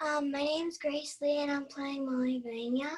My name's Grace Lee and I'm playing Malagueña.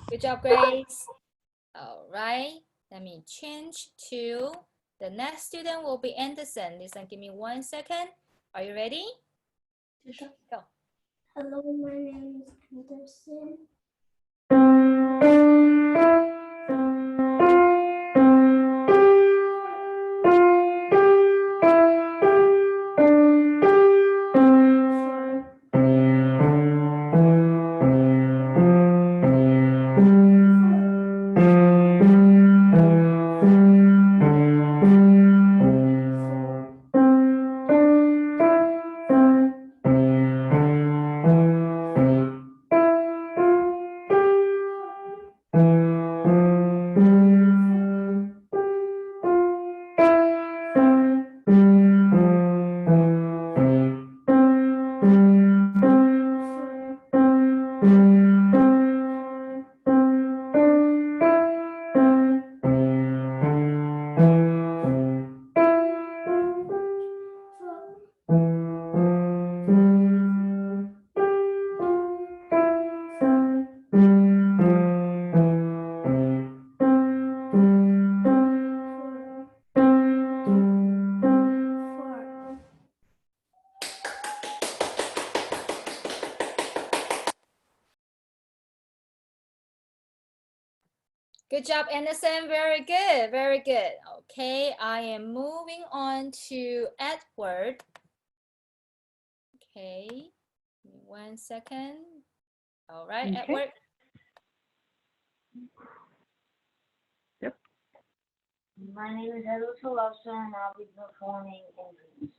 Good job, Grace. All right, let me change to the next student will be Anderson. Listen, give me 1 second. Are you ready? Go. Hello, my name is Anderson. Good job, Anderson. Very good. Very good. Okay, I am moving on to Edward. Okay, give me 1 second. All right, Okay. Edward. Yep. My name is Edward Tolosa and I'll be performing in Greece.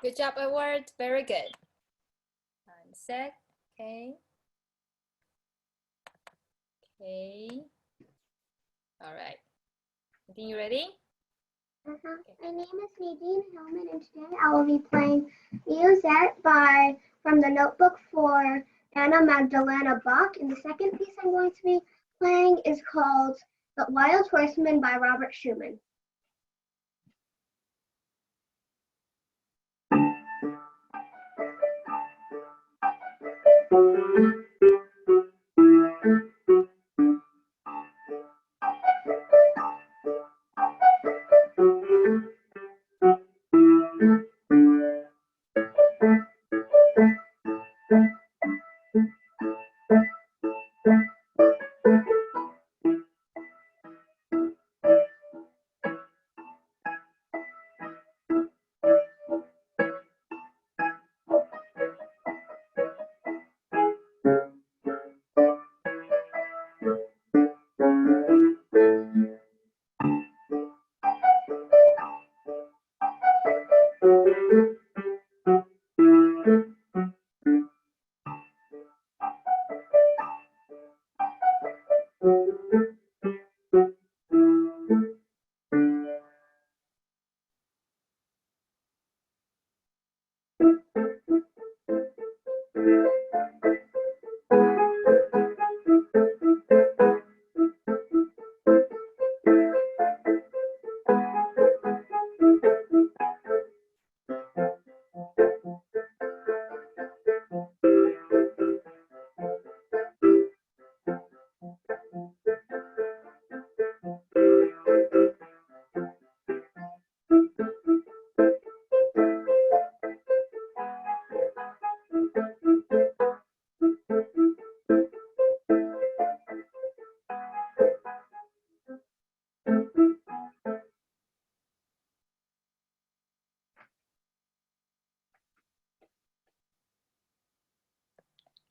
Good job, Edward. Very good. And set. Okay. Okay. All right. Nadine, you ready? My name is Nadine Hillman, and today I will be playing Musette from the notebook for Anna Magdalena Bach. And the second piece I'm going to be playing is called The Wild Horseman by Robert Schumann.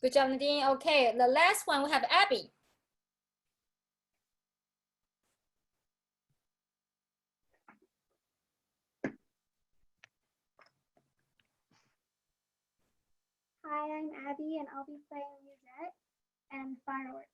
Good job, Nadine. Okay, the last one we have Abbie. Hi, I'm Abbie, and I'll be playing Musette and Fireworks.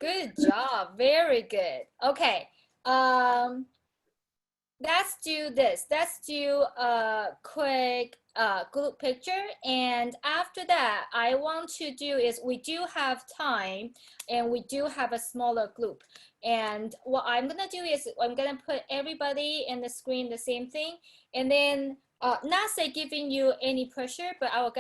Good job. Very good. Okay. Let's do this. Let's do a quick group picture. And after that, I want to do is we do have time and we do have a smaller group. And what I'm going to do is I'm going to put everybody in the screen the same thing. And then not say giving you any pressure, but I'm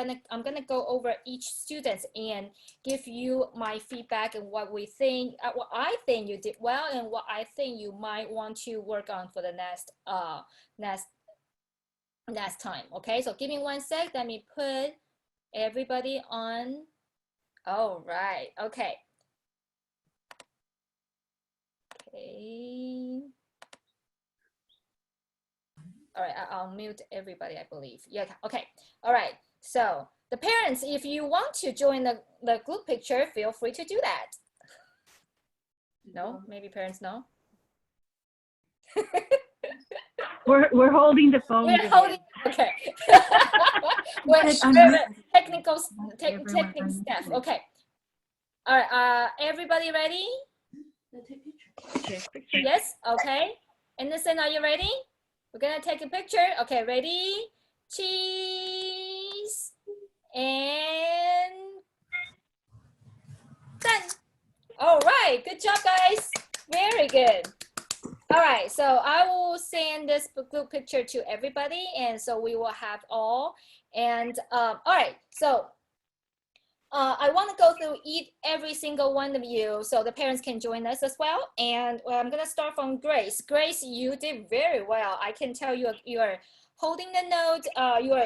gonna go over each student and give you my feedback and what we think, what I think you did well, and what I think you might want to work on for the next time. Okay, so give me 1 sec. Let me put everybody on. All right. Okay. Okay. All right, I'll mute everybody, I believe. Yeah, okay. All right, so the parents, if you want to join the group picture, feel free to do that. No, maybe parents no. We're holding the phone. We're holding, okay. We're technical stuff, okay. All right, everybody ready? Yes, okay. Anderson, are you ready? We're gonna take a picture. Okay, ready? Cheese. And done. All right, good job, guys. Very good. All right, so I will send this group picture to everybody, and so we will have all. And all right, so I want to go through every single one of you so the parents can join us as well. And I'm going to start from Grace. Grace, you did very well. I can tell you are holding the note,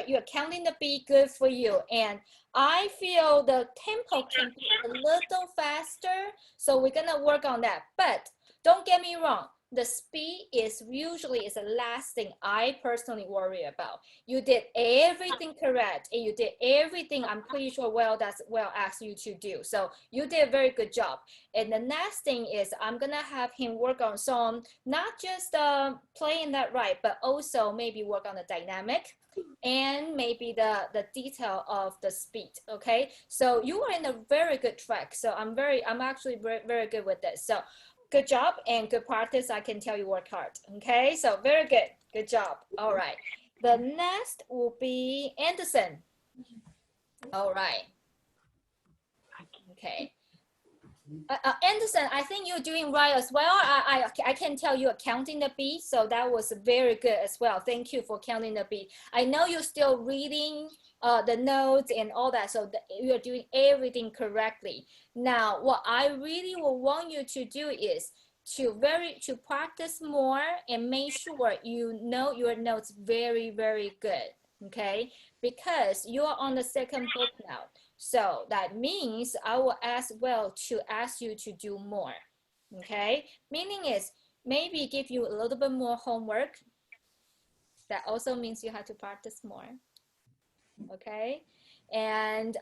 you're counting the beat, good for you. And I feel the tempo can be a little faster, so we're going to work on that. But don't get me wrong. The speed is usually the last thing I personally worry about. You did everything correct and you did everything I'm pretty sure that's well asked you to do. So you did a very good job. And the next thing is I'm gonna have him work on some, not just playing that right, but also maybe work on the dynamic and maybe the detail of the speed. Okay, so you are in a very good track. So I'm actually very good with this. So good job and good practice. I can tell you work hard. Okay, so very good. Good job. All right. The next will be Anderson. All right. Okay. Anderson, I think you're doing right as well. I can tell you are counting the beat, so that was very good as well. Thank you for counting the beat. I know you're still reading the notes and all that, so you're doing everything correctly. Now, what I really will want you to do is to practice more and make sure you know your notes very, very good, okay? Because you are on the second book now. So that means I will ask you to do more, okay? Meaning is maybe give you a little bit more homework. That also means you have to practice more, okay? And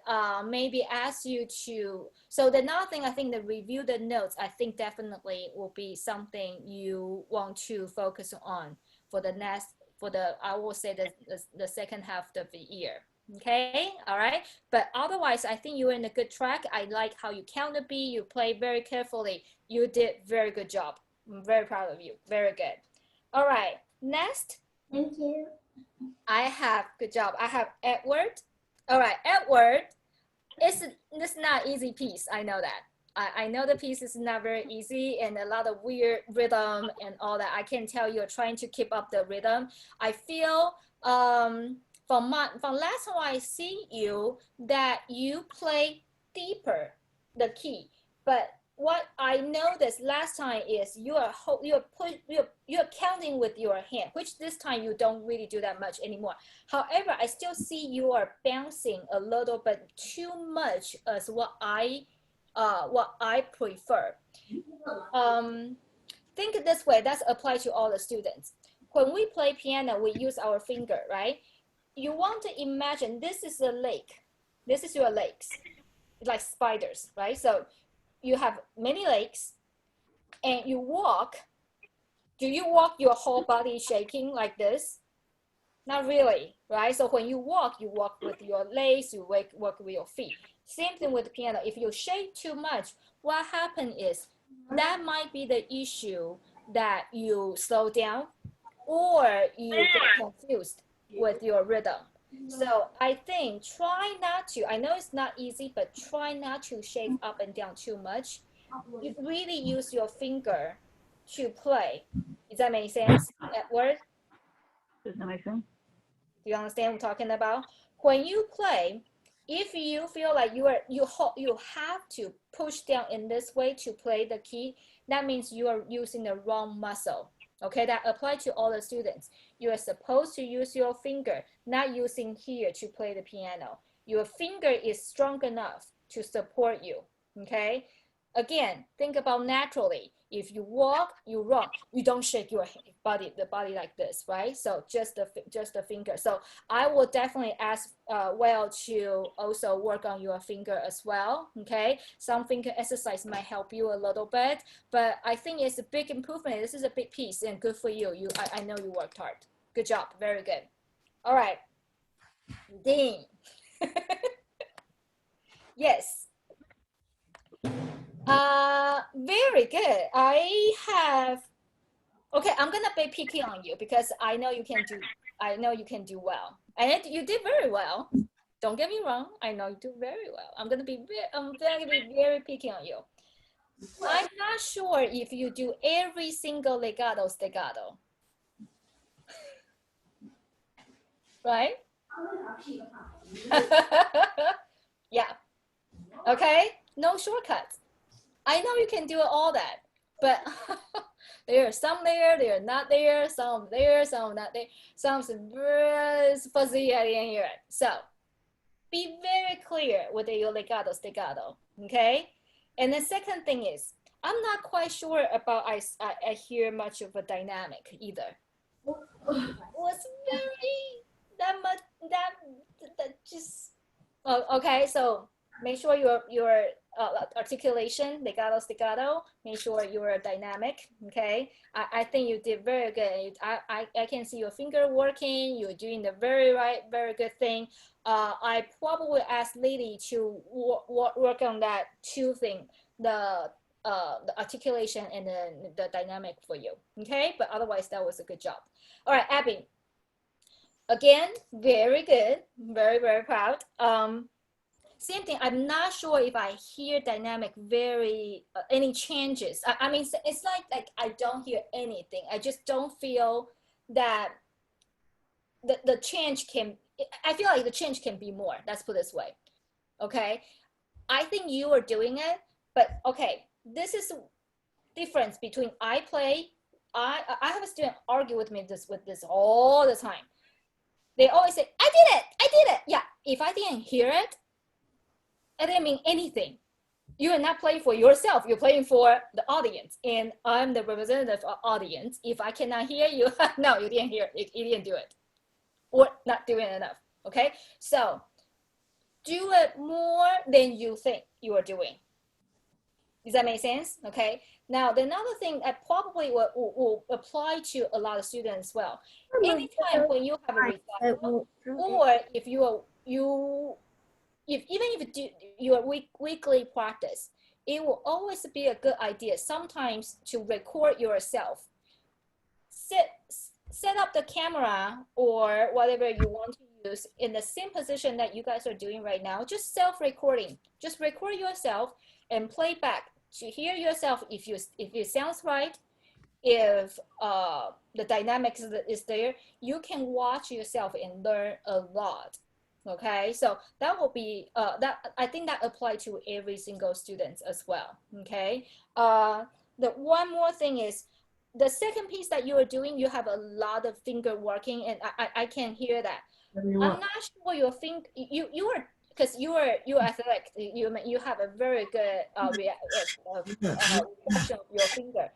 maybe ask you to, so the another thing I think that review the notes, I think definitely will be something you want to focus on for I will say the second half of the year. Okay, all right, but otherwise I think you're in a good track. I like how you count the beat, you play very carefully. You did very good job. I'm very proud of you. Very good. All right, next. Thank you. Good job. I have Edward. All right, Edward, it's not easy piece. I know that. I know the piece is not very easy and a lot of weird rhythm and all that. I can tell you're trying to keep up the rhythm. I feel from last time I see you that you play deeper the key, but what I noticed last time is you're counting with your hand, which this time you don't really do that much anymore. However, I still see you are bouncing a little bit too much as what I prefer. Think this way, that's applied to all the students. When we play piano, we use our finger, right? You want to imagine this is a lake. This is your lakes, like spiders, right? So you have many lakes and you walk. Do you walk your whole body shaking like this? Not really, right? So when you walk with your legs, you walk with your feet. Same thing with the piano. If you shake too much, what happened is that might be the issue that you slow down or you get confused with your rhythm. So I think try not to, I know it's not easy, but try not to shake up and down too much. You really use your finger to play. Does that make sense, Edward? Does that make sense? Do you understand what I'm talking about? When you play, if you feel like you have to push down in this way to play the key, that means you are using the wrong muscle. Okay, that applies to all the students. You are supposed to use your finger, not using here to play the piano. Your finger is strong enough to support you. Okay, again, think about naturally. If you walk, you run. You don't shake your body, the body like this, right? So just the finger. So I will definitely ask Well to also work on your finger as well. Okay, some finger exercise might help you a little bit, but I think it's a big improvement. This is a big piece, and good for you. I know you worked hard. Good job. Very good. All right, Dean. Yes. Very good. Okay, I'm gonna be picky on you because I know you can do well. And you did very well. Don't get me wrong. I know you do very well. I'm gonna be very picky on you. I'm not sure if you do every single legato staccato. Right? Yeah. Okay, no shortcuts. I know you can do all that, but there are some there, they're not there, some there, some not there, some's very fuzzy, I didn't hear it. So be very clear with your legato staccato, okay? And the second thing is, I'm not quite sure about I hear much of a dynamic either. Was very that much that just okay, so make sure your articulation, legato, staccato, make sure you're dynamic, okay? I think you did very good. I can see your finger working, you're doing the very good thing. I probably ask Lily to work on that two things, the articulation and the dynamic for you, okay? But otherwise, that was a good job. All right, Abbie. Again, very good, very proud. Same thing, I'm not sure if I hear dynamic any changes. I mean, it's like I don't hear anything. I just don't feel that the change I feel like the change can be more. Let's put it this way, okay? I think you are doing it, but okay, this is difference between I have a student argue with me with this all the time. They always say, I did it. Yeah, if I didn't hear it, it didn't mean anything. You are not playing for yourself. You're playing for the audience. And I'm the representative of audience. If I cannot hear you, no, you didn't hear it. You didn't do it. Or not doing enough. Okay? So do it more than you think you are doing. Does that make sense? Okay. Now, another thing that probably will apply to a lot of students as well. Anytime when you have a recital, or if even if you do your weekly practice, it will always be a good idea sometimes to record yourself. Set up the camera or whatever you want to use in the same position that you guys are doing right now. Just self-recording. Just record yourself and play back to hear yourself if it sounds right. If the dynamics is there, you can watch yourself and learn a lot. Okay, so that will be I think that applies to every single student as well. Okay, the one more thing is the second piece that you are doing, you have a lot of finger working, and I can hear that. I'm not sure your finger, you are, because you are athletic, you have a very good reaction of your finger.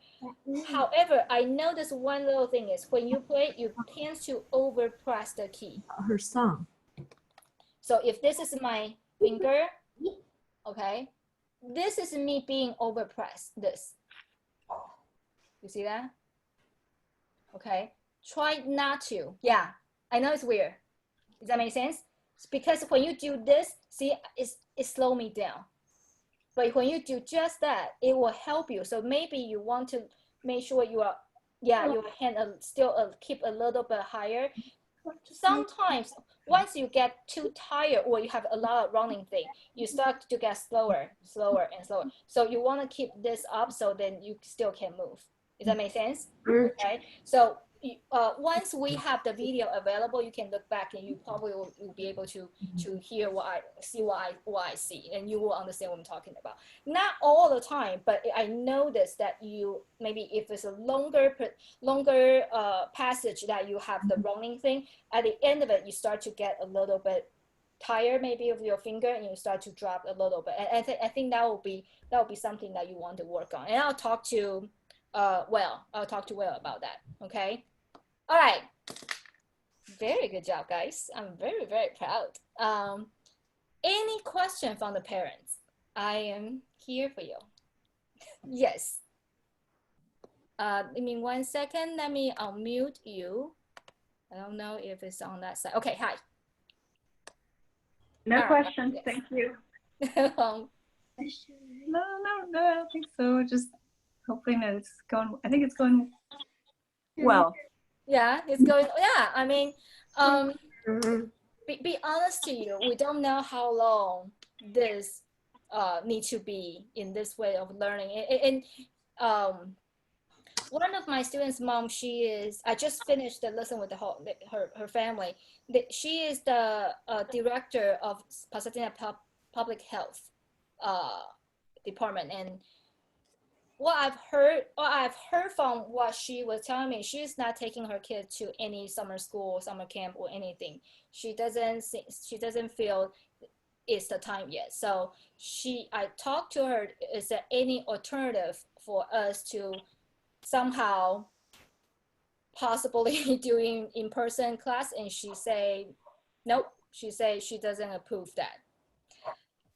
However, I notice one little thing is when you play, you tend to overpress the key. Her song. So if this is my finger, okay, this is me being overpressed, this. You see that? Okay, try not to. Yeah, I know it's weird. Does that make sense? It's because when you do this, see, it slow me down. But when you do just that, it will help you. So maybe you want to make sure you are, your hand still keep a little bit higher. Sometimes once you get too tired or you have a lot of running thing, you start to get slower and slower. So you want to keep this up so then you still can move. Does that make sense? Okay. So once we have the video available, you can look back and you probably will be able to hear what I see, and you will understand what I'm talking about. Not all the time, but I noticed that you maybe if it's a longer passage that you have the running thing, at the end of it you start to get a little bit tired maybe of your finger and you start to drop a little bit. And I think that will be something that you want to work on. And I'll talk to Will about that. Okay. All right. Very good job, guys. I'm very, very proud. Any question from the parents? I am here for you. Yes. Give me 1 second. Let me unmute you. I don't know if it's on that side. Okay, hi. No All right, questions, yes. thank you. Um, No, I don't think so. Just hoping that it's going, I think it's going well. yeah, it's going, yeah, I mean, be honest to you, we don't know how long this need to be in this way of learning. And one of my students' mom, I just finished the lesson with her family. She is the director of Pasadena Public Health Department. And what I've heard from what she was telling me, she's not taking her kids to any summer school, summer camp, or anything. She doesn't feel it's the time yet. So I talked to her, is there any alternative for us to somehow possibly doing in-person class? And she say nope. She say she doesn't approve that.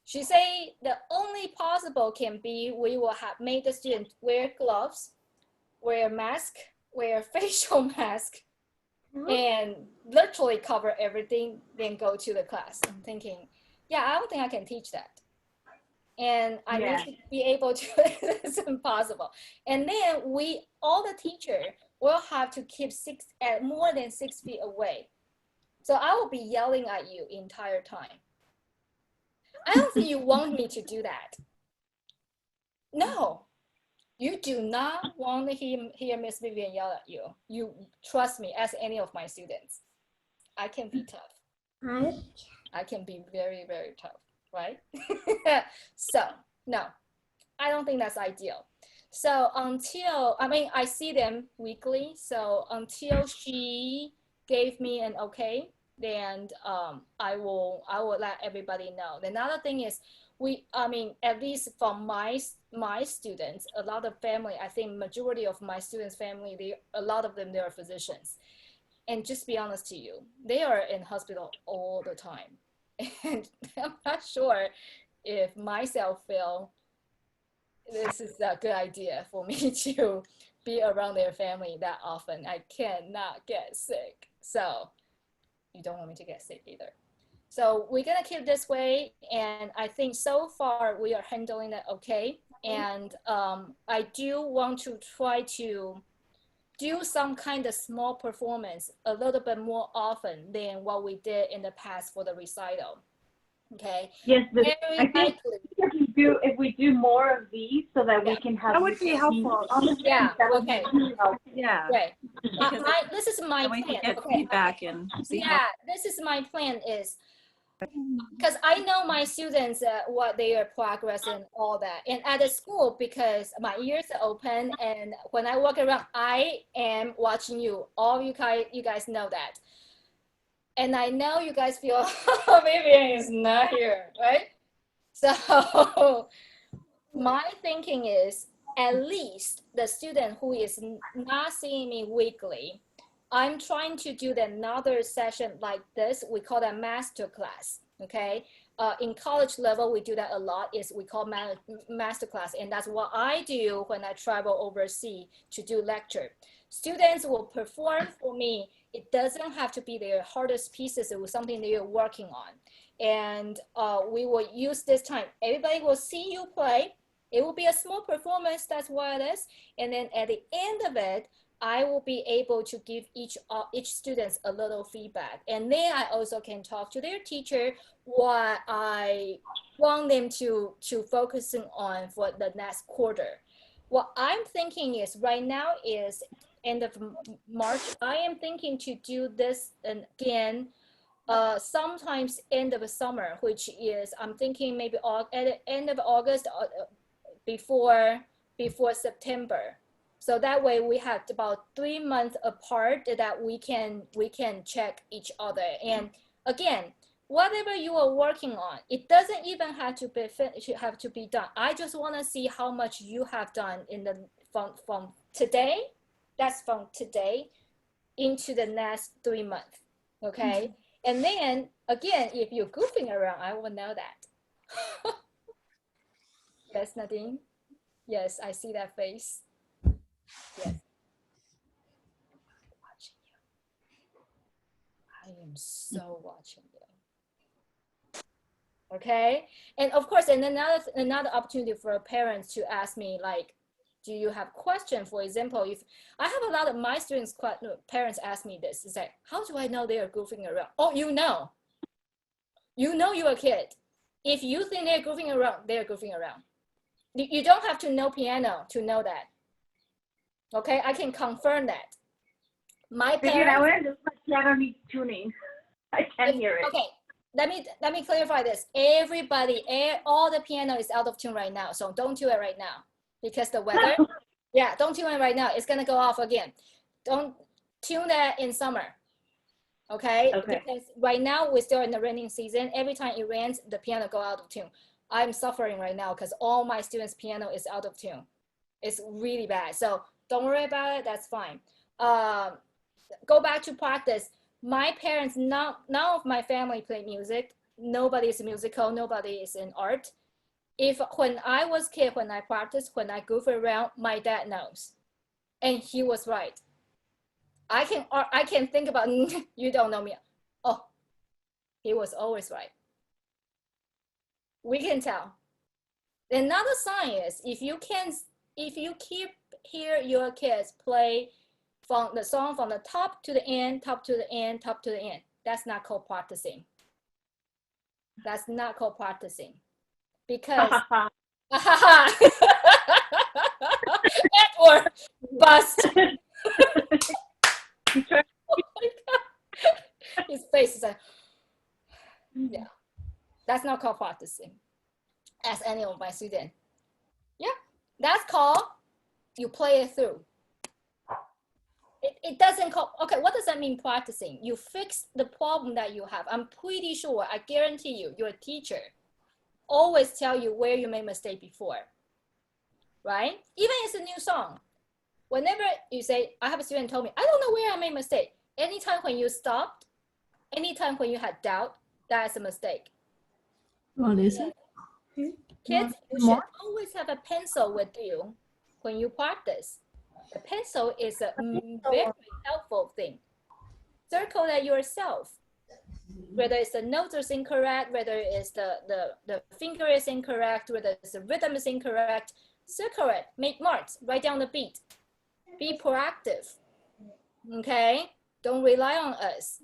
She say the only possible can be we will have made the student wear gloves, wear mask, wear facial mask, and literally cover everything, then go to the class. I'm thinking, yeah, I don't think I can teach that. And I need to be able to, it's impossible. And then all the teacher will have to keep more than 6 feet away. So I will be yelling at you the entire time. I don't think you want me to do that. No, you do not want to hear Miss Vivian yell at you. You trust me, as any of my students. I can be tough. I can be very, very tough, right? So, no, I don't think that's ideal. So I see them weekly. So until she gave me an okay, then I will let everybody know. Another thing is at least from my students, a lot of family, I think majority of my students' family, a lot of them, they are physicians. And just be honest to you, they are in hospital all the time. And I'm not sure if myself feel this is a good idea for me to be around their family that often. I cannot get sick. So you don't want me to get sick either. So we're gonna keep this way, and I think so far we are handling it okay. And I do want to try to do some kind of small performance a little bit more often than what we did in the past for the recital. Okay. Yes, I think likely. if we do more of these so that we can have That would be helpful. Yeah, that would okay. be really helpful. Yeah. Right. This is my Then we can plan. get Okay. feedback and see how. Yeah, this is my plan is because I know my students what they are progress and all that, and at the school, because my ears are open, and when I walk around, I am watching you. All you guys know that, and I know you guys feel Vivian is not here, right? So my thinking is at least the student who is not seeing me weekly, I'm trying to do another session like this. We call that master class, okay? In college level, we do that a lot, is we call master class, and that's what I do when I travel overseas to do lecture. Students will perform for me. It doesn't have to be their hardest pieces. It was something they are working on. And we will use this time. Everybody will see you play. It will be a small performance, that's what it is. And then at the end of it, I will be able to give each student a little feedback. And then I also can talk to their teacher what I want them to focus on for the next quarter. What I'm thinking is right now is end of March. I am thinking to do this again sometimes end of summer, which is I'm thinking maybe at the end of August before September. So that way we have about 3 months apart that we can check each other. And again, whatever you are working on, it doesn't even have to be done. I just want to see how much you have done in the from today. That's from today into the next 3 months. Okay. And then again, if you're goofing around, I will know that. Yes, Nadine? Yes, I see that face. Yes. Watching you. I am so watching you. Okay. And of course, and another opportunity for parents to ask me, like, do you have questions? For example, if I have a lot of my students, parents ask me this, it's like, how do I know they are goofing around? Oh, you know you're a kid. If you think they're goofing around, they're goofing around. You don't have to know piano to know that. Okay, I can confirm that. My parents. I want to do piano tuning. I can hear it. Okay, let me clarify this. Everybody, all the piano is out of tune right now, so don't do it right now. Because the weather, yeah, don't tune it right now. It's gonna go off again. Don't tune that in summer, okay? Because right now we're still in the raining season. Every time it rains, the piano go out of tune. I'm suffering right now because all my students' piano is out of tune. It's really bad. So don't worry about it. That's fine. Go back to practice. My parents, none of my family play music. Nobody is musical. Nobody is in art. When I was a kid, when I practiced, when I goof around, my dad knows. And he was right. I can think about, you don't know me. Oh, he was always right. We can tell. Another sign is if you keep hear your kids play from the song from the top to the end, top to the end, top to the end, that's not called practicing. That's not called practicing. Because or bust. His face is like, yeah, that's not called practicing. Ask any of my students. Yeah, that's called you play it through. It doesn't call, okay, what does that mean practicing? You fix the problem that you have. I'm pretty sure, I guarantee you, your teacher always tell you where you made mistake before, right? Even if it's a new song. Whenever you say, I have a student told me, I don't know where I made mistake. Anytime when you stopped, anytime when you had doubt, that's a mistake. What is it? Kids, you should always have a pencil with you when you practice. The pencil is a very helpful thing. Circle that yourself. Whether it's the notes is incorrect, whether it's the finger is incorrect, whether it's the rhythm is incorrect, circle it, make marks, write down the beat. Be proactive, okay? Don't rely on us.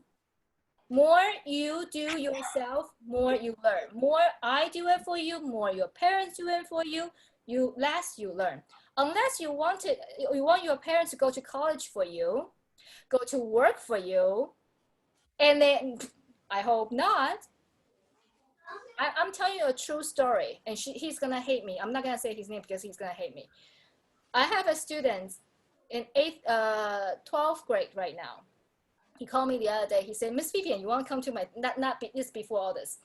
More you do yourself, more you learn. More I do it for you, more your parents do it for you, less you learn. Unless you want your parents to go to college for you, go to work for you, and then, I hope not. I'm telling you a true story, and he's gonna hate me. I'm not gonna say his name because he's gonna hate me. I have a student in 12th grade right now. He called me the other day. He said, Miss Vivian, you want to come to my, this before all this.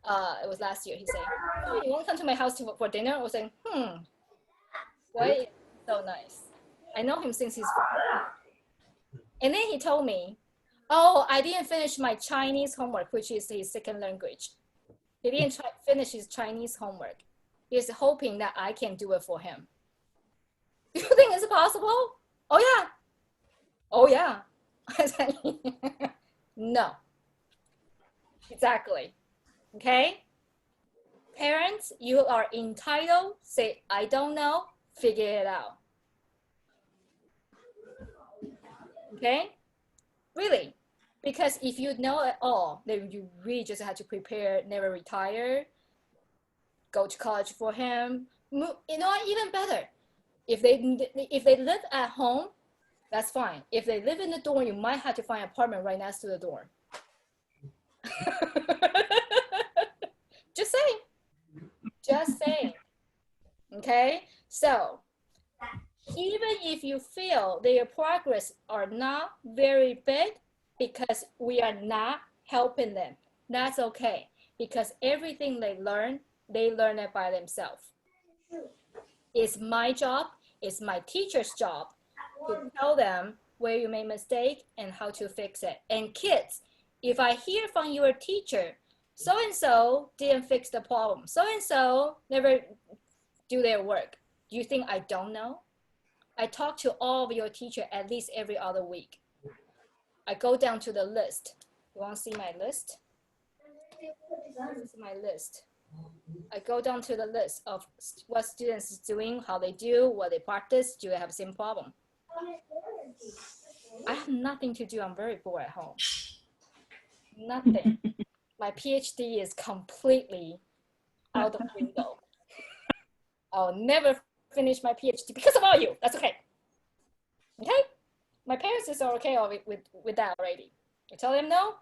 It was last year. He said, oh, you want to come to my house for dinner? I was saying, why is so nice? I know him since he's 4. And then he told me, oh, I didn't finish my Chinese homework, which is his second language. He didn't finish his Chinese homework. He's hoping that I can do it for him. Do you think it's possible? Oh, yeah. Oh, yeah. I said, no. Exactly. Okay? Parents, you are entitled. Say, I don't know, figure it out. Okay? Really. Because if you know it all, then you really just have to prepare, never retire, go to college for him. You know what, even better. If they live at home, that's fine. If they live in the dorm, you might have to find an apartment right next to the dorm. Just saying. Just saying. Okay? So, even if you feel their progress are not very big because we are not helping them, that's okay. Because everything they learn it by themselves. It's my job, it's my teacher's job to tell them where you made mistake and how to fix it. And kids, if I hear from your teacher, so-and-so didn't fix the problem, so-and-so never do their work, do you think I don't know? I talk to all of your teacher at least every other week. I go down to the list. You want to see my list? This is my list. I go down to the list of what students is doing, how they do, what they practice, do they have the same problem? I have nothing to do. I'm very bored at home. Nothing. My PhD is completely out the window. I'll never finish my PhD because of all you. That's okay. Okay? My parents is okay with that already. I tell them no,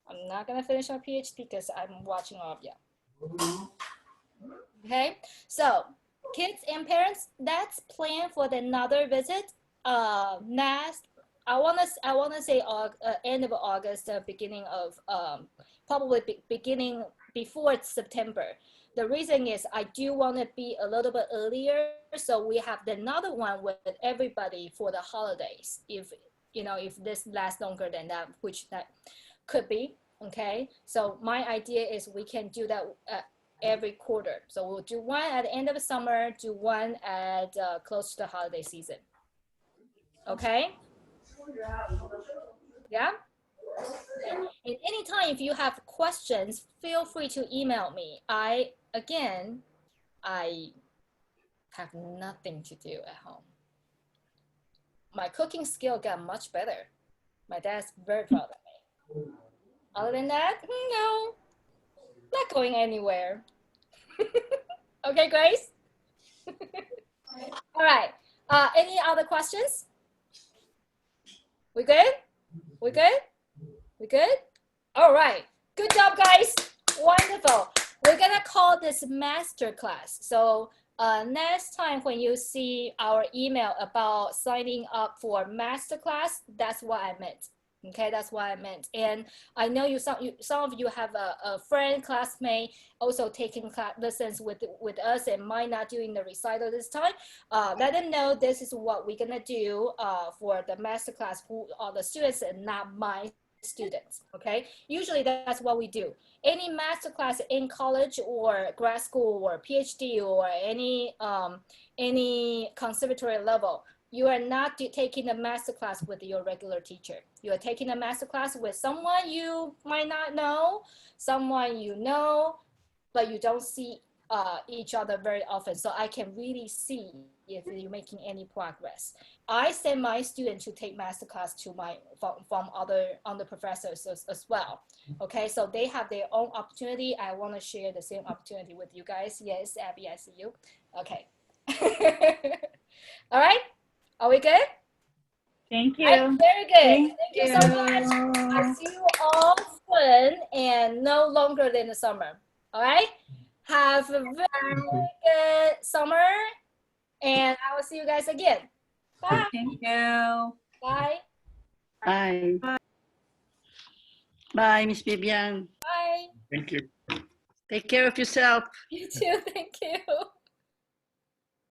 I'm not gonna finish my PhD because I'm watching all of you. Okay? So, kids and parents, that's planned for another visit. Next, I wanna say end of August, beginning of probably beginning before September. The reason is I do want to be a little bit earlier, so we have another one with everybody for the holidays. If this lasts longer than that, which that could be, okay. So my idea is we can do that every quarter. So we'll do one at the end of the summer, do one at close to the holiday season. Okay. Yeah. And anytime if you have questions, feel free to email me. I have nothing to do at home. My cooking skill got much better. My dad's very proud of me. Other than that, no, not going anywhere. Okay, Grace? All right. Any other questions? We good? We good? We good? All right. Good job, guys. Wonderful. We're gonna call this master class. So next time when you see our email about signing up for master class, that's what I meant. Okay, that's what I meant. And I know some of you have a friend, classmate, also taking lessons with us and might not doing the recital this time. Let them know this is what we're gonna do for the master class, who are the students and not my students. Okay, usually that's what we do. Any master class in college or grad school or PhD or any conservatory level, you are not taking a master class with your regular teacher. You are taking a master class with someone you might not know, someone you know, but you don't see each other very often. So I can really see if you're making any progress. I send my students to take master class to from other professors as well. Okay, so they have their own opportunity. I want to share the same opportunity with you guys. Yes, Abbie, I see you. Okay. All right. Are we good? Thank you. Right, very good. Thank Thank you so much. I see you all soon and no longer than the summer. All right. Have a very good summer, and I will see you guys again. Bye. Thank you. Bye. Bye. Bye, Miss Vivian. Bye. Thank you. Take care of yourself. You too. Thank you.